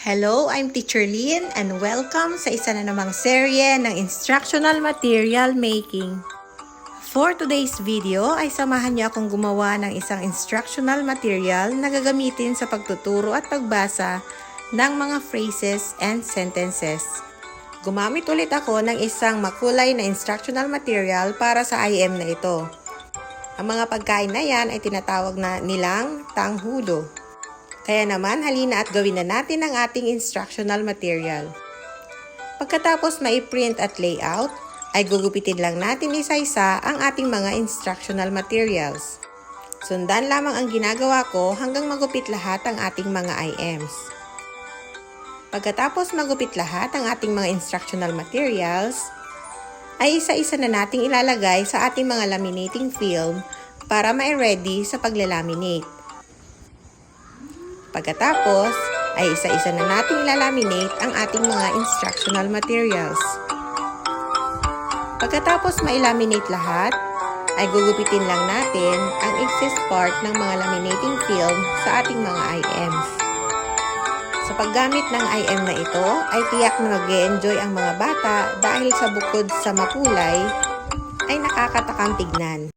Hello, I'm Teacher Lynn and welcome sa isa na namang serye ng Instructional Material Making. For today's video ay samahan niyo akong gumawa ng isang instructional material na gagamitin sa pagtuturo at pagbasa ng mga phrases and sentences. Gumamit ulit ako ng isang makulay na instructional material para sa IM na ito. Ang mga pagkain na yan ay tinatawag na nilang tanghulo. Kaya naman, halina at gawin na natin ang ating instructional material. Pagkatapos mai-print at layout, ay gugupitin lang natin isa-isa ang ating mga instructional materials. Sundan lamang ang ginagawa ko hanggang magupit lahat ang ating mga IMs. Pagkatapos magupit lahat ang ating mga instructional materials, ay isa-isa na nating ilalagay sa ating mga laminating film para ma-ready sa paglalaminate. Pagkatapos, ay isa-isa na natin ilalaminate ang ating mga instructional materials. Pagkatapos ma-laminate lahat, ay gugupitin lang natin ang excess part ng mga laminating film sa ating mga IMs. Sa paggamit ng IM na ito, ay tiyak na mag-e-enjoy ang mga bata dahil sa bukod sa makulay, ay nakakatakam tignan.